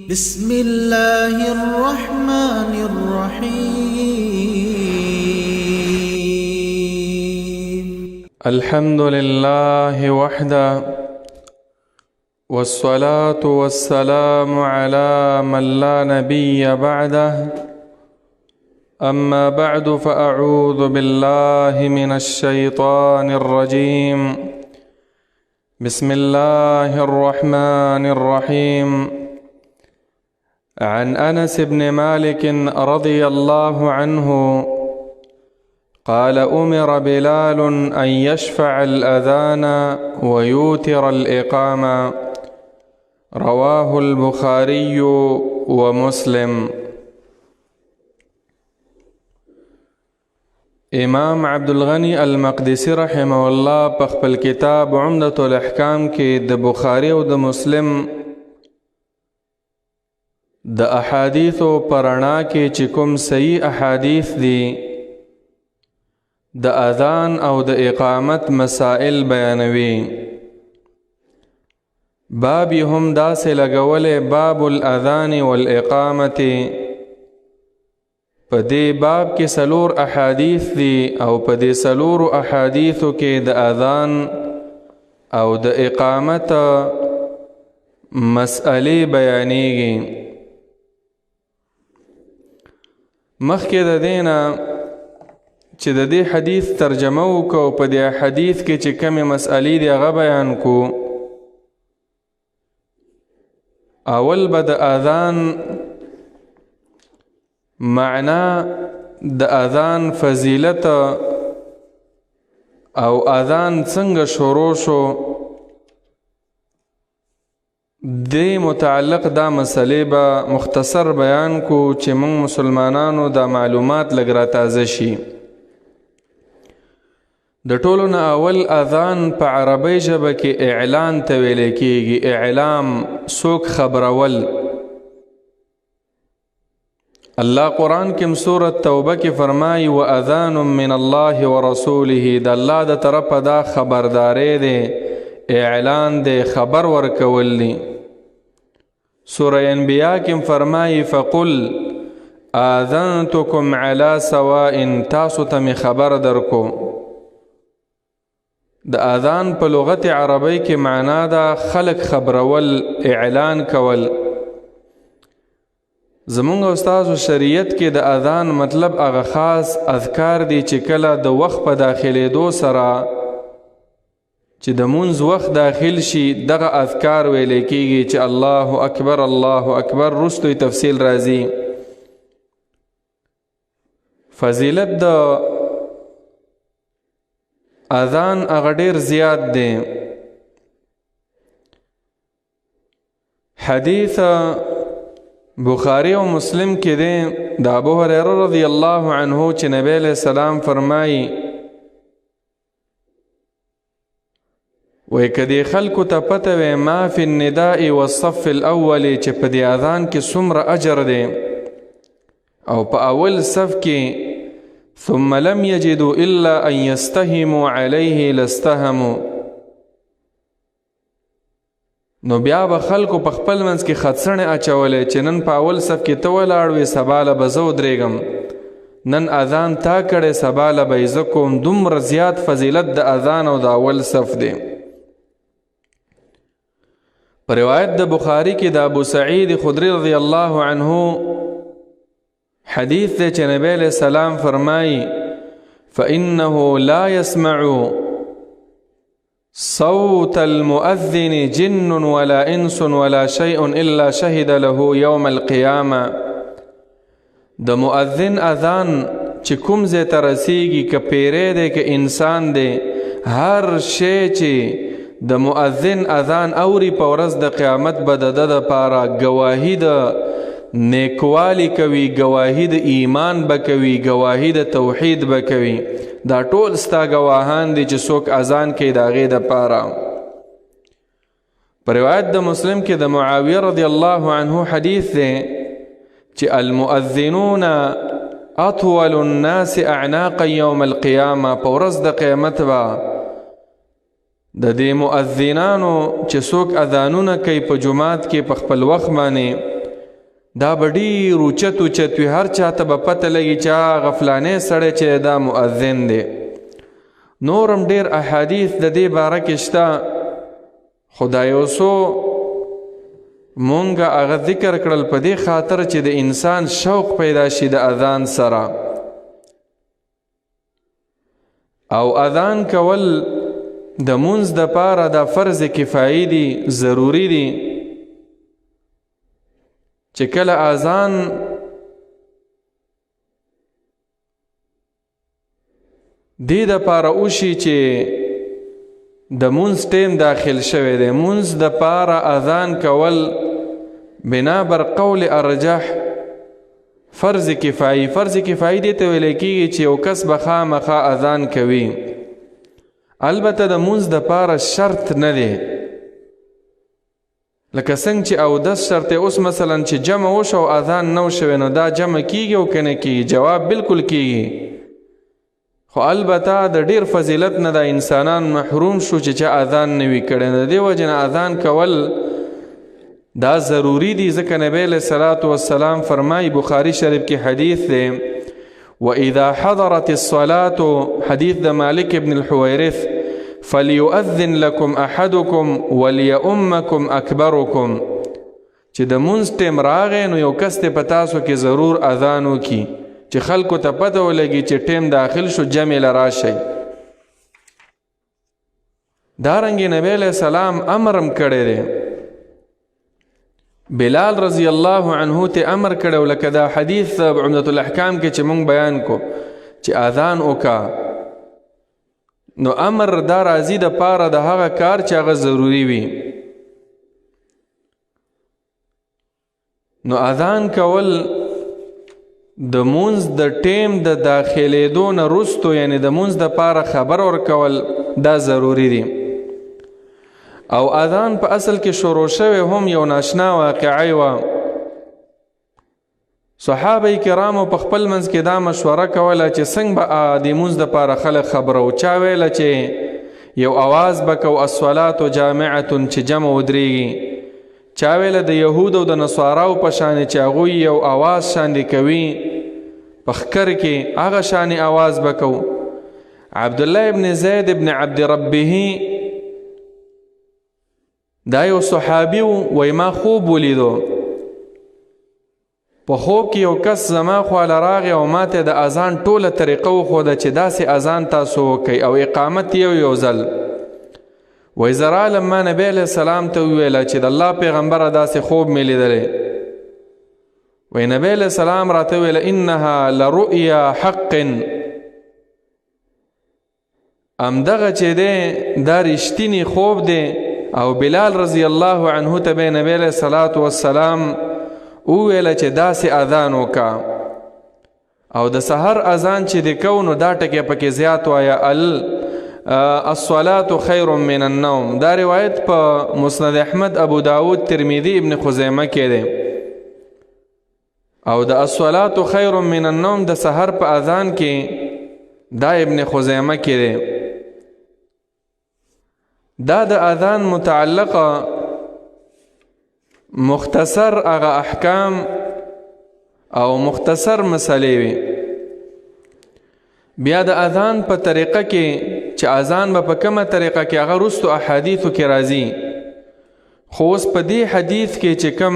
بسم الله الرحمن الرحيم. الحمد لله وحده والصلاة والسلام على من لا نبي بعده. أما بعد فأعوذ بالله من الشيطان الرجيم. بسم الله الرحمن الرحيم. عن أنس بن مالك رضي الله عنه قال: أمر بلال أن يشفع الأذان ويوتر الإقامة. رواه البخاري ومسلم. امام عبدالغنی المقدسی رحمه الله په خپل کتاب عمدة الاحکام کې د بخاری او د مسلم د احادیثو پرانا کې چې کوم صحیح احادیث دي د اذان او د اقامت مسائل بیانوي. باب هم داسې لګولې باب الاذان والاقامت. په دې باب کې سلور احادیث دي او په دې سلور احادیثو کې د اذان او د اقامت مسئلې بیانېږي. مخکې د دینا چې د دې حدیث ترجمه وکړو په دې حدیث کې چې کومې مسئلې دي هغه بیان کو. اول به د اذان معنا د اذان فضیلت او اذان څنګه شروع شو دې متعلق دا مسئلې به مختصر بیان کو چې موږ مسلمانانو دا معلومات لږ را تازه شي. د ټولو نه اول اذان په عربی ژبه کې اعلان ته ویل کېږي. اعلام څوک خبرول. الله قرآن کې سورة توبه کې فرمایي: وَأَذَانٌ مِّنَ اللَّهِ وَرَسُولِهِ. د الله د طرفه دا خبرداری دی، اعلان دی، خبر ورکول دی. سورة انبیاء کې فرمایي: فَقُلْ آذَنْتُكُمْ عَلَى سَوَاءٍ. تاسو ته می خبر درکو. د اذان په لغت عربی کې معنا دا خلق خبرول، اعلان کول. زمونږ استادو شریعت کې د اذان مطلب هغه خاص اذکار دي چې کله د وخت په داخلېدو سره چې د مونځ وخت داخل شي دغه اذکار ویل کېږي چې الله اکبر الله اکبر. رستوی تفصیل راځي. فضیلت د اذان هغه ډیر زیات دی. حدیث بخاری و مسلم کې دی د ابو هريره رضی الله عنه چې نبی علیہ السلام فرمایي وای کدی خلکو ته پته وي ما فی النداء والصف الاول چې په دې اذان کې څومره اجر دی او په اول صف کې ثم لم يجدوا الا ان يستهموا عليه لاستهموا. نو بیا به خلکو په خپل منځ کې خدڅنې اچولې چې نن په اول صف کې ته ولاړ وې سبا له به زه ودرېږم، نن اذان تا کړی سبا له به یې زه کوم. دومره زیات فضیلت د اذان او د اول صف دی. په روایت د بخاری کې د ابو سعید خدری رضی الله عنه حدیث دی چې نبی علیہ السلام فرمایي فإنه لا يسمع صوت المؤذن جن ولا انس ولا شيء الا شهد له يوم القيامه. د مؤذن اذان چې کوم ځای ته رسیږي که پیری دی که انسان دی، هر شی چې د مؤذن اذان اوري په ورځ د قیامت به د ده دپاره ګواهي د نیکوالی کوي، گواهی د ایمان به کوي، گواهی د توحید به کوي. دا ټول ستا گواهان دي چې څوک اذان کوي د هغې دپاره. په روایت د مسلم کې د معاویه رضی الله عنه حدیث دی چې المؤذنون اطول الناس اعناقا یوم القیامه. په ورځ د قیامت به د دې مؤذنانو چې څوک اذانونه کوي په جماعت کې په خپل وخت باندې دا به ډېر اوچت اوچت وي، هر چا ته به پته لګي چې هغه فلانی سړی چې دا مؤذن دی. نور هم ډېر احادیث د دې باره کې شته، خو دا یو څو مونږ هغه ذکر کړل په دې خاطر چې د انسان شوق پیدا شي د اذان سره. او اذان کول د مونځ دپاره دا فرض کفایي دي، ضروري دي چې کله اذان دې دپاره وشي چې د مونځ ټیم داخل شوی دی. مونځ دپاره اذان کول بنا بر قول ارجح فرض کفایي. فرض کفایي دې ته ویل کېږي چې یو کس به خامخا اذان کوي، البته د مونځ دپاره شرط نه دی. لکه څنګه چې اودس شرط اوس مثلا چې جمع وشو او اذان نه وشوی نو دا جمع کیږي او که نه کیږي؟ جواب بالکل کیږي، خو البته د ډیر فضیلت نه دا انسانان محروم شو چې چا اذان نه وي کړی. د دې وجې نه اذان کول دا ضروری دی، ځکه نبی علیه الصلاة والسلام فرمایي، بخاري شریف کې حدیث دی، وَإِذَا حَضَرَتِ الصَّلَاةُ، حدیث د مالک ابن الحویرث، فَلْيُؤَذِّن لَكُمْ أَحَدُكُمْ وَلْيَؤُمَّكُمْ أَكْبَرُكُمْ، چې د مونځ ټیم راغی نو یو کس ته په تاسو کې ضرور اذان وکړي چې خلکو ته پته ولګي چې ټیم داخل شو، جمع له راشئ. دارنګې نبی علیه السلام امر هم کړی دی، بلال رضی الله عنه ته امر کړی، لکه دا حدیث عمدة الاحکام کې چې مونږ بیان کو چې اذان وکا، نو امر دا راځي د پاره د هغه کار چې هغه ضروري وي. نو اذان کول د مونځ د ټیم د داخلېدو نه وروستو، یعنی د مونځ د پاره خبر ورکول دا ضروري دي. او اذان په اصل کې شروع شوی هم یو ناشنا واقعی وه. صحابه کرامو په خپل منځ کې دا مشوره کوله چې څنګه به د مونځ دپاره خلک خبرو. چا ویله چې یو اواز به کو الصلاة جامعة، چې جمع ودرېږي. چا ویله د یهودو او د نصاراو په شانې چې هغوی یو اواز شاندې کوي په ښکر کې، هغه شانې اواز به کو. عبدالله ابن زید ابن عبد ربه دا یو صحابي وی ما خوب ولیدو، په خوب کې یو کس زما خواله راغی او ما ته د اذان ټوله طریقه وښوده چې داسې اذان تاسو وکئ او اقامت یو ځل. وی زه رالم، ما نبی علیه السلام ته وویله چې د الله پیغمبره داسې خوب مې لیدلی. وی نبی علیه السلام راته وویله انها لرؤیا حق، همدغه چې دی دا رښتینی خوب دی. او بلال رضی الله عنه ته به نبی علیه الصلاة والسلام وویله چې داسې اذان وکا، او د سحر اذان چې دی کو نو دا ټکی پکې زیات وایه، الصلاة خیر من النوم. دا روایت په مسند احمد، ابو داود، ترمذی، ابن خزیمه کې دی. او د الصلاة خیر من النوم د سحر په اذان کې دا ابن خزیمه کې دی. دا د اذان متعلقه مختصر هغه احکام او مختصر مسئلې وي. بیا د اذان په طریقه کې چې اذان به په کومه طریقه کې هغه وروستو احادیثو کې راځي، خو اوس په دې حدیث کې چې کوم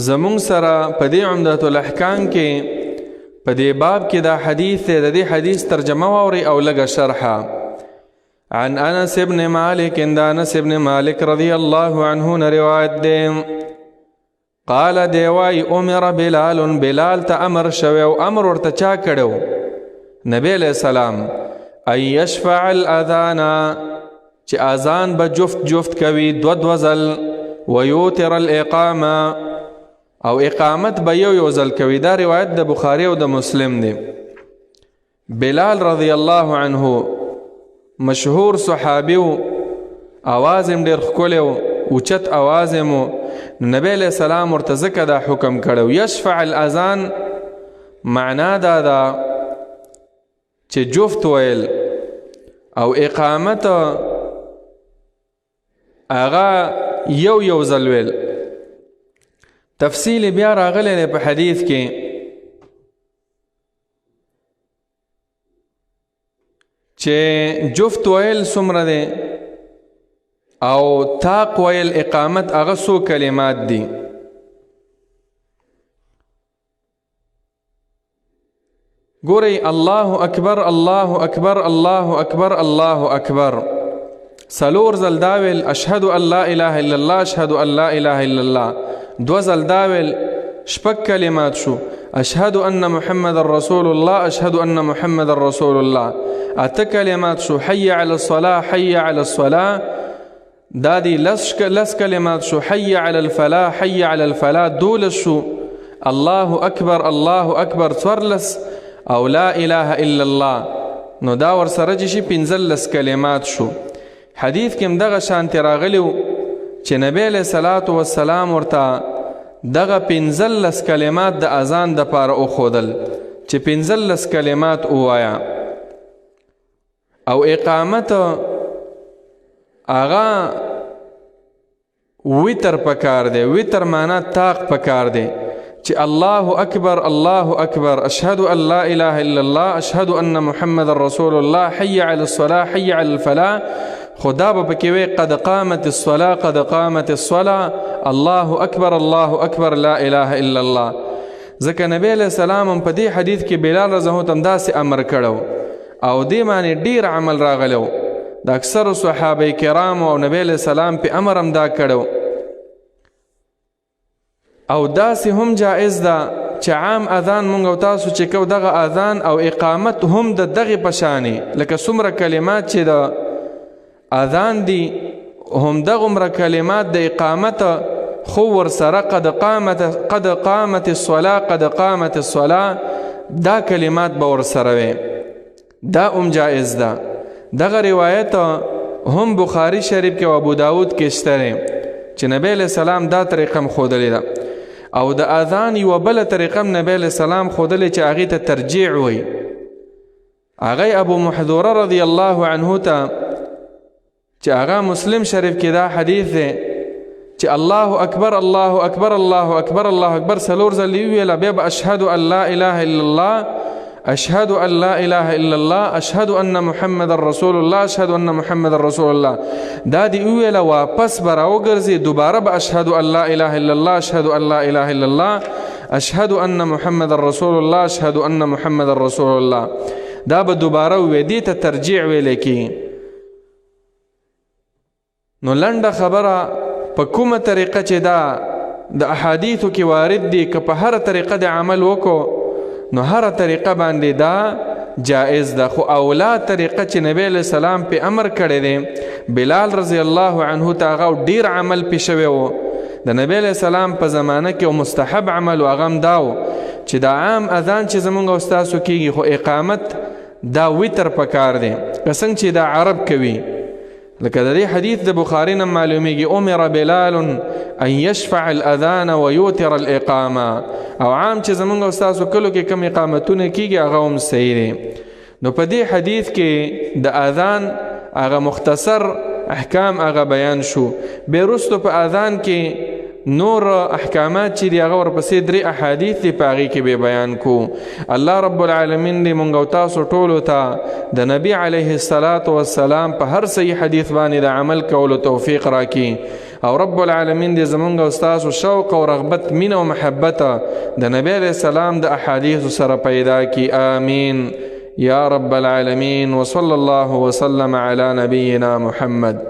زمونږ سره په دې عمدة الاحکام کې په دې باب کې دا حدیث دی، د دې حدیث ترجمه واورئ او لږه شرحه. عن انس ابن مالك، دا انس ابن مالك رضی الله عنه نه روایت دی، قال دیوای امر بلال، بلال ته امر شوی او امر ورته چا کړو؟ نبی علیہ السلام. ان یشفع الاذان، چې اذان به جفت جفت کوي دو ځل، ویوتر الاقامه، او اقامت به یو ځل کوي. دا روایت د بخاری او د مسلم دی. بلال رضی الله عنه مشهور صحابي و، آواز هم ډېر ښکلی و، اوچت آواز هم و. نبی علیہ السلام ورته ځکه دا حکم کړی. یشفع الاذان معنا دا ده چې جفت ویل، او اقامت هغه یو ځل ویل. تفصیل بیا راغلی دی په حدیث کې چې جفت ویل څومره دی او طاق ویل اقامت هغه څو کلمات دي. ګورئ الله اکبر الله اکبر الله اکبر الله اکبر څلور ځل دا ویل اشهد ان لا اله الا الله اشهد ان لا اله الا الله. دو ځل دا ویل شپږ کلمات شو اشهد ان محمد رسول الله اشهد ان محمد رسول الله. اته کلمات شو حي على الصلاة حي على الصلاة. دا دی لس کلمات شو حي على الفلاح حي على الفلاح. دولس شو الله اکبر الله اکبر څوارلس او لا اله الا الله. نو دا ورسره چې شي پنځلس کلمات شو. حدیث کې هم دغه شانتې راغلی و چې نبی علیه صلات وسلام ورته دغه پنځلس کلمات د اذان دپاره وښودل چې پنځلس کلمات ووایه. او اقامت هغه وتر پکار دی. وتر معنا طاق پکار دی چې الله اکبر الله اکبر اشهد ان لا اله الا الله اشهد ان محمد رسول الله حي على الصلاة حي على الفلاح. خدا به پکې وی قد قامت الصلاة قد قامت الصلاة الله اکبر الله اکبر لا اله الا الله. ځکه نبی علیہ السلام هم په دې حدیث کې بلال رضی الله عنه داسې امر کړو او دې باندې ډیر عمل راغلو. د اکثر صحابه کرام او نبی علیہ السلام په امر هم دا کړو. او داسې هم جائز ده چې عام اذان مونږ او تاسو چې کو دغه اذان او اقامت هم د دغه پشانې لکه څومره کلمات چې د اذان دي هم دغه کلمات د اقامت خو ورسره قد قامت الصلاة قد قامت الصلاة دا کلمات به ورسره وي. دا هم جائز ده. دغه روایت هم بخاری شریف کې او ابو داود کې شته چې نبی علیہ السلام دا طریقه هم ښودلې ده. او د اذان یوه بله طریقه هم نبی علیہ السلام ښودلې چې هغې ته ترجیع وایي. هغه ابو محذوره رضی الله عنه ته چې هغه مسلم شریف کې دا حدیث دی چې الله اکبر الله اکبر الله اکبر الله اکبر څلور ځلې وویله بیا به اشهد ان لا اله الا الله اشهد ان لا اله الا الله اشهد ان محمد رسول الله اشهد ان محمد رسول الله. دا دی ویله واپس به راوګرځي دوباره به اشهد ان لا اله الا الله اشهد ان لا اله الا الله اشهد ان محمد رسول الله اشهد ان محمد رسول الله. دا به دوباره ووی دې ته ترجیع ویلی کېږي. نو لنډه خبره په کومه طریقه چې دا د احادیثو کې وارد دي که په هره طریقه د عمل وکړو نو هر طریقه باندې دا جائز ده. خو اولا طریقه چې نبی علیہ السلام په امر کړی دی بلال رضی الله عنه ته هغه ډیر عمل پې شوی و د نبی علیہ السلام په زمانه کې مستحب عمل و هغه هم دا و چې دا عام اذان چې زمونږ او ستاسو کېږي خو اقامت دا وتر پکار دی که څنګه چې دا عرب کوي. لکه د دې حدیث د بخاري نه معلومیږي امر بلال ان يشفع الاذان ويوتر الاقامه. او عام چې زمونږ او ستاسو کلو کې کم اقامتونه کېږي هغه هم صحیح دی. نو په دې حدیث کې د اذان هغه مختصر احکام هغه بیان شو. بیا وروسته په اذان کې نور احکامات چې دی هغه ورپسې درې احادیث دي په هغې کې به بیان کو. الله رب العالمین دې مونږ او تاسو ټولو ته د نبي علیه الصلاة والسلام په هر صحیح حدیث باندې د عمل کولو توفیق راکړي. او رب العالمین دې زمونږ او ستاسو شوق او رغبت مینه او محبت د نبی علیه السلام د احادیثو سره پیدا کړي. آمین یا رب العالمین. وصلی الله وسلم علی نبینا محمد.